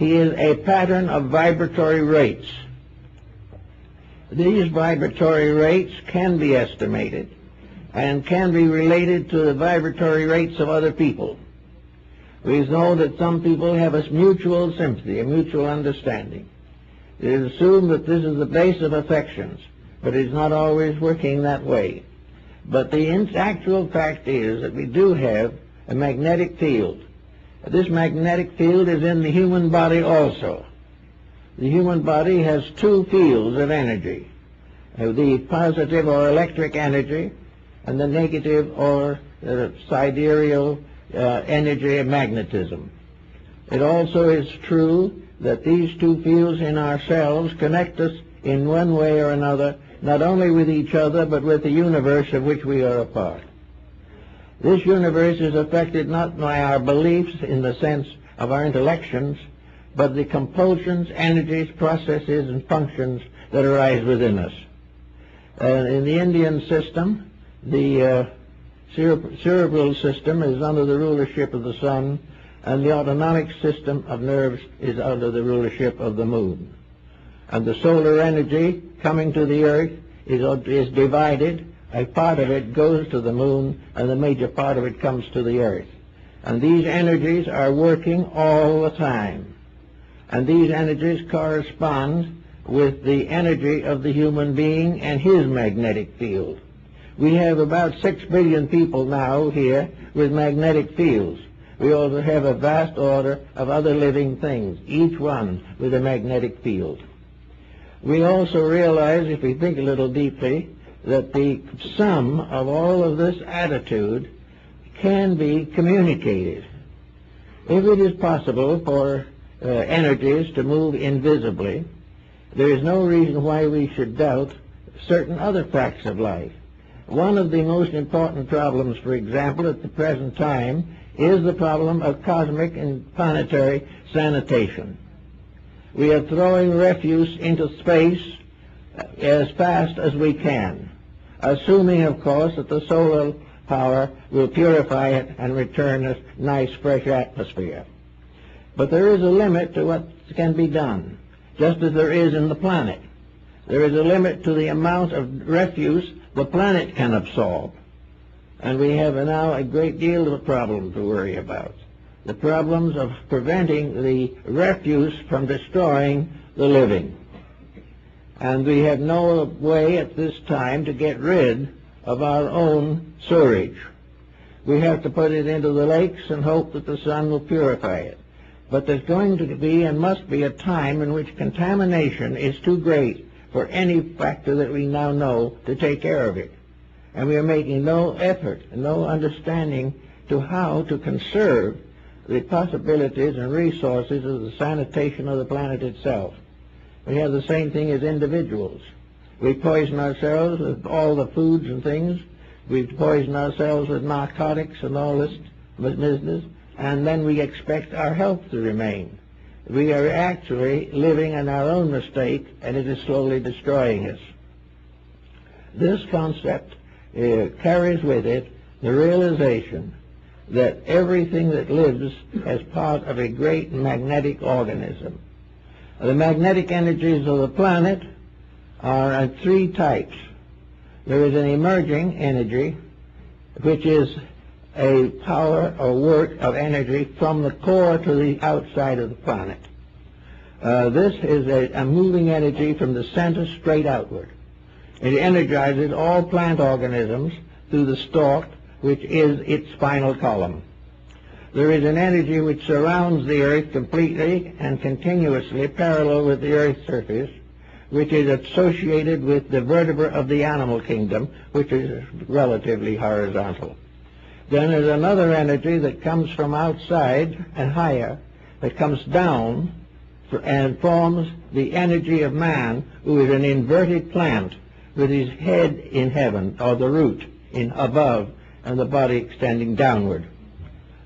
He is a pattern of vibratory rates. These vibratory rates can be estimated and can be related to the vibratory rates of other people. We know that some people have a mutual sympathy, a mutual understanding. It is assumed that this is the base of affections, but it's not always working that way. But the actual fact is that we do have a magnetic field. This magnetic field is in the human body also. The human body has two fields of energy, the positive or electric energy and the negative or sidereal energy of magnetism. It also is true that these two fields in ourselves connect us in one way or another, not only with each other, but with the universe of which we are a part. This universe is affected not by our beliefs in the sense of our intellections, but the compulsions, energies, processes, and functions that arise within us. In the Indian system, the cerebral system is under the rulership of the sun, and the autonomic system of nerves is under the rulership of the moon. And the solar energy coming to the earth is divided. A part of it goes to the moon, and the major part of it comes to the earth. And these energies are working all the time. And these energies correspond with the energy of the human being and his magnetic field. We have about 6 billion people now here with magnetic fields. We also have a vast order of other living things, each one with a magnetic field. We also realize, if we think a little deeply, that the sum of all of this attitude can be communicated. If it is possible for energies to move invisibly, there is no reason why we should doubt certain other facts of life. One of the most important problems, for example, at the present time, is the problem of cosmic and planetary sanitation. We are throwing refuse into space as fast as we can, assuming, of course, that the solar power will purify it and return us nice, fresh atmosphere. But there is a limit to what can be done, just as there is in the planet. There is a limit to the amount of refuse the planet can absorb. And we have now a great deal of a problem to worry about. The problems of preventing the refuse from destroying the living. And we have no way at this time to get rid of our own sewage. We have to put it into the lakes and hope that the sun will purify it. But there's going to be and must be a time in which contamination is too great for any factor that we now know to take care of it. And we are making no effort, no understanding to how to conserve the possibilities and resources of the sanitation of the planet itself. We have the same thing as individuals. We poison ourselves with all the foods and things. We poison ourselves with narcotics and all this business, and then we expect our health to remain. We are actually living in our own mistake, and it is slowly destroying us. This concept carries with it the realization that everything that lives is part of a great magnetic organism. The magnetic energies of the planet are of three types. There is an emerging energy, which is a power or work of energy from the core to the outside of the planet. This is a moving energy from the center straight outward. It energizes all plant organisms through the stalk, which is its spinal column. There is an energy which surrounds the earth completely and continuously parallel with the earth's surface, which is associated with the vertebra of the animal kingdom, which is relatively horizontal. Then there's another energy that comes from outside and higher, that comes down and forms the energy of man, who is an inverted plant with his head in heaven, or the root in above, and the body extending downward.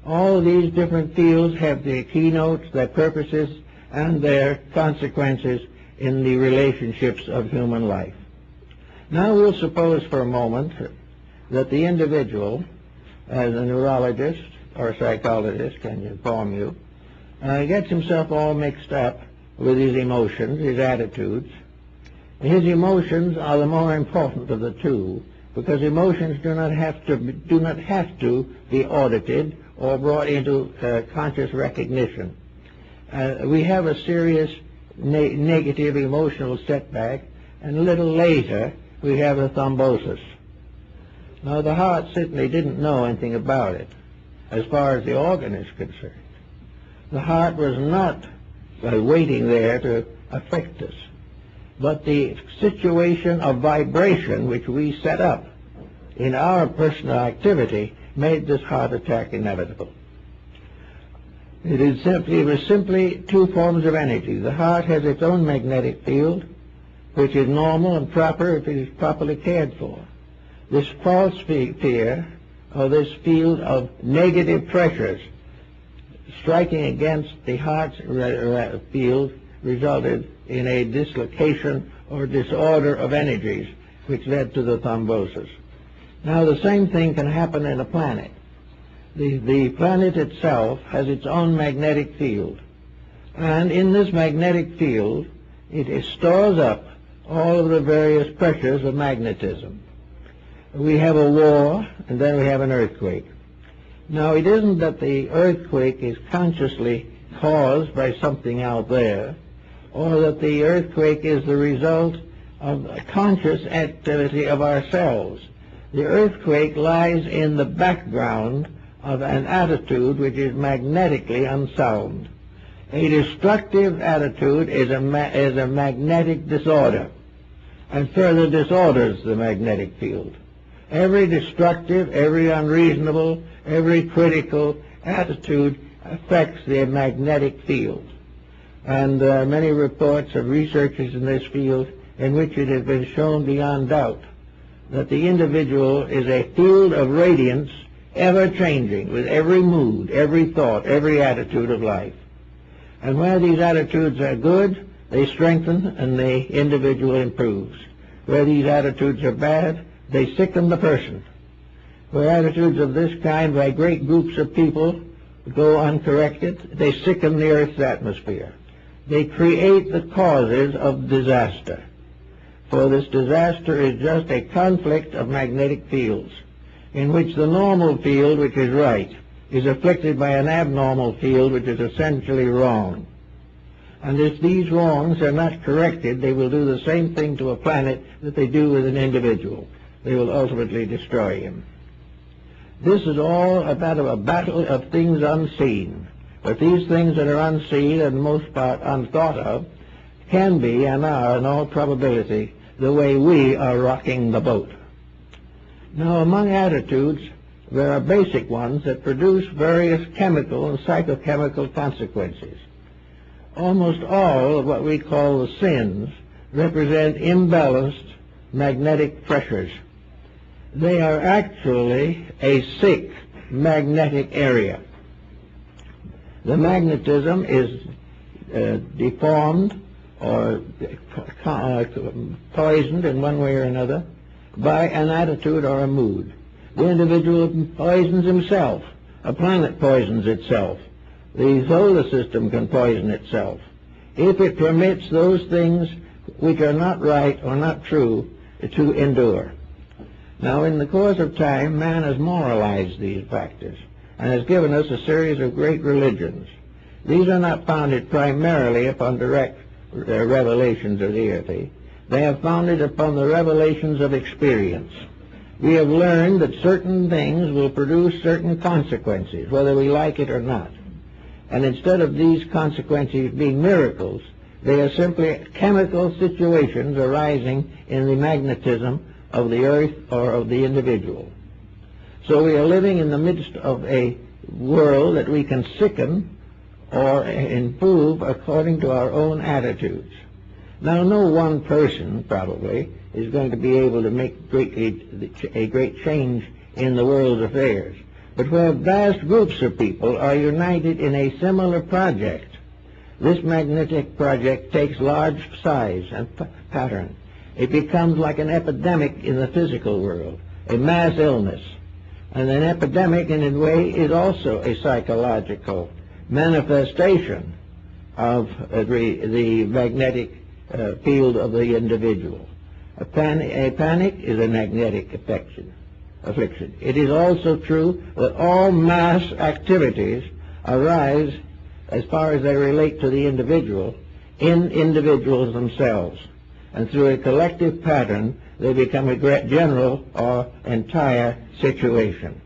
All these different fields have their keynotes, their purposes, and their consequences in the relationships of human life. Now we'll suppose for a moment that the individual, as a neurologist or psychologist can inform you, gets himself all mixed up with his emotions, his attitudes. His emotions are the more important of the two, because emotions do not have to be audited or brought into conscious recognition. We have a serious negative emotional setback, and a little later we have a thrombosis. Now, the heart certainly didn't know anything about it as far as the organ is concerned. The heart was not waiting there to affect us. But the situation of vibration which we set up in our personal activity made this heart attack inevitable. It was simply two forms of energy. The heart has its own magnetic field, which is normal and proper if it is properly cared for. This false fear, or this field of negative pressures striking against the heart's field, resulted in a dislocation or disorder of energies, which led to the thrombosis. Now, the same thing can happen in a planet. The planet itself has its own magnetic field, and in this magnetic field, it stores up all of the various pressures of magnetism. We have a war, and then we have an earthquake. Now, it isn't that the earthquake is consciously caused by something out there, or that the earthquake is the result of a conscious activity of ourselves. The earthquake lies in the background of an attitude which is magnetically unsound. A destructive attitude is a magnetic disorder, and further disorders the magnetic field. Every destructive, every unreasonable, every critical attitude affects the magnetic field. And there are many reports of researchers in this field in which it has been shown beyond doubt that the individual is a field of radiance ever changing with every mood, every thought, every attitude of life. And where these attitudes are good, they strengthen and the individual improves. Where these attitudes are bad, they sicken the person. Where attitudes of this kind by great groups of people go uncorrected, they sicken the Earth's atmosphere. They create the causes of disaster. For this disaster is just a conflict of magnetic fields, in which the normal field, which is right, is afflicted by an abnormal field which is essentially wrong. And if these wrongs are not corrected, they will do the same thing to a planet that they do with an individual. They will ultimately destroy him. This is all about a battle of things unseen. But these things that are unseen and most part unthought of can be and are in all probability the way we are rocking the boat. Now, among attitudes, there are basic ones that produce various chemical and psychochemical consequences. Almost all of what we call the sins represent imbalanced magnetic pressures. They are actually a sick magnetic area. The magnetism is deformed or poisoned in one way or another by an attitude or a mood. The individual poisons himself. A planet poisons itself. The solar system can poison itself if it permits those things which are not right or not true to endure. Now, in the course of time, man has moralized these factors and has given us a series of great religions. These are not founded primarily upon direct revelations of deity. They are founded upon the revelations of experience. We have learned that certain things will produce certain consequences, whether we like it or not. And instead of these consequences being miracles, they are simply chemical situations arising in the magnetism of the earth or of the individual. So we are living in the midst of a world that we can sicken or improve according to our own attitudes. Now, no one person probably is going to be able to make a great change in the world's affairs, but where vast groups of people are united in a similar project, this magnetic project takes large size and pattern. It becomes like an epidemic in the physical world, a mass illness. And an epidemic, in a way, is also a psychological manifestation of the magnetic field of the individual. A panic is a magnetic affliction. It is also true that all mass activities arise, as far as they relate to the individual, in individuals themselves. And through a collective pattern, they become a general or entire situation.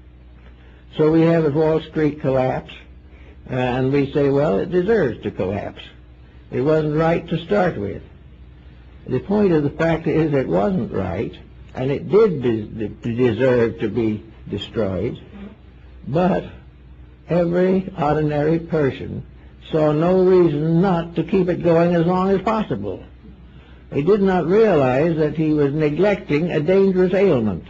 So we have a Wall Street collapse, and we say, well, it deserves to collapse. It wasn't right to start with. The point of the fact is it wasn't right, and it did deserve to be destroyed, but every ordinary person saw no reason not to keep it going as long as possible. He did not realize that he was neglecting a dangerous ailment.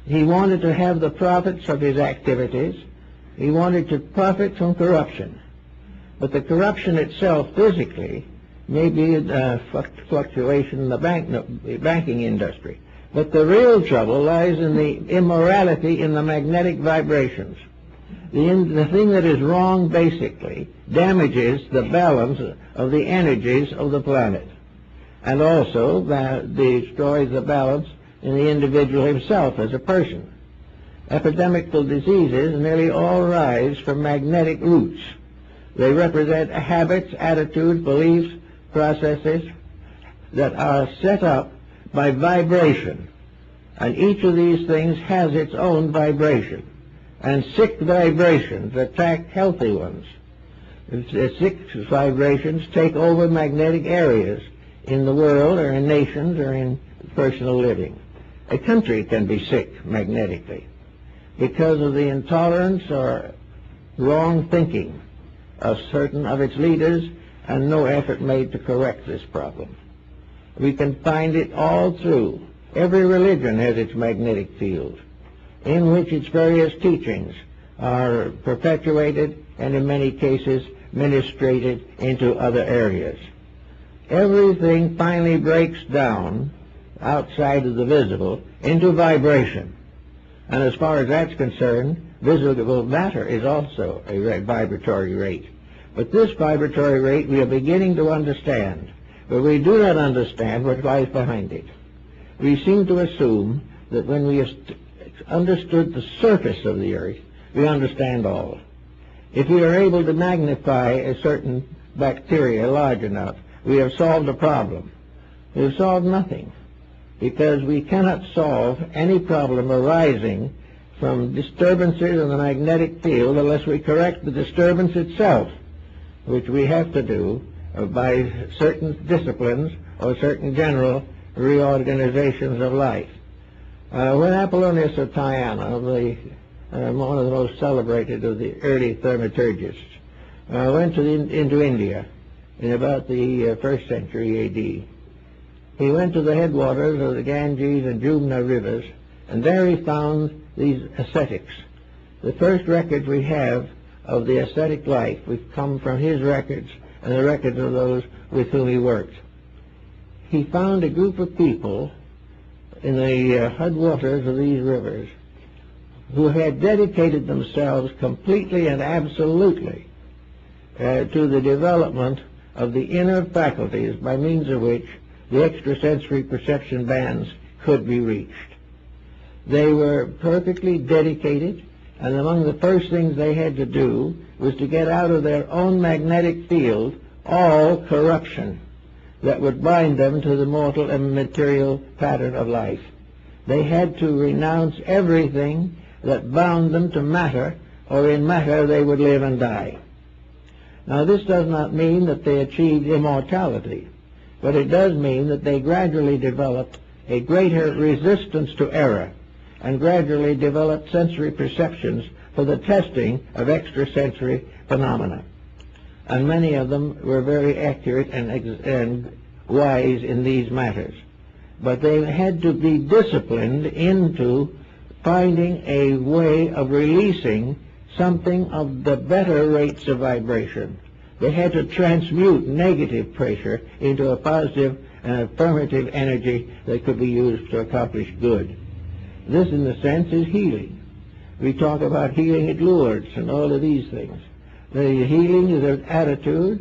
He wanted to have the profits of his activities. He wanted to profit from corruption. But the corruption itself physically may be a fluctuation in the banking industry. But the real trouble lies in the immorality in the magnetic vibrations. The thing that is wrong basically damages the balance of the energies of the planet, and also destroys the balance in the individual himself as a person. Epidemical diseases nearly all rise from magnetic roots. They represent habits, attitudes, beliefs, processes that are set up by vibration. And each of these things has its own vibration. And sick vibrations attack healthy ones. Sick vibrations take over magnetic areas in the world or in nations or in personal living. A country can be sick magnetically because of the intolerance or wrong thinking of certain of its leaders and no effort made to correct this problem. We can find it all through. Every religion has its magnetic field in which its various teachings are perpetuated and in many cases ministrated into other areas. Everything finally breaks down outside of the visible into vibration. And as far as that's concerned, visible matter is also a vibratory rate. But this vibratory rate we are beginning to understand, but we do not understand what lies behind it. We seem to assume that when we understood the surface of the earth, we understand all. If we are able to magnify a certain bacteria large enough, we have solved a problem. We have solved nothing, because we cannot solve any problem arising from disturbances in the magnetic field unless we correct the disturbance itself, which we have to do by certain disciplines or certain general reorganizations of life. When Apollonius of Tyana, one of the most celebrated of the early thaumaturgists, went into India in about the 1st century A.D., he went to the headwaters of the Ganges and Jumna rivers, and there he found these ascetics. The first records we have of the ascetic life, we've come from his records and the records of those with whom he worked. He found a group of people in the headwaters of these rivers who had dedicated themselves completely and absolutely to the development of the inner faculties by means of which the extrasensory perception bands could be reached. They were perfectly dedicated, and among the first things they had to do was to get out of their own magnetic field all corruption that would bind them to the mortal and material pattern of life. They had to renounce everything that bound them to matter, or in matter they would live and die. Now, this does not mean that they achieved immortality, but it does mean that they gradually developed a greater resistance to error and gradually developed sensory perceptions for the testing of extrasensory phenomena. And many of them were very accurate and wise in these matters. But they had to be disciplined into finding a way of releasing something of the better rates of vibration. They had to transmute negative pressure into a positive and affirmative energy that could be used to accomplish good. This, in a sense, is healing. We talk about healing at Lourdes and all of these things. The healing is an attitude.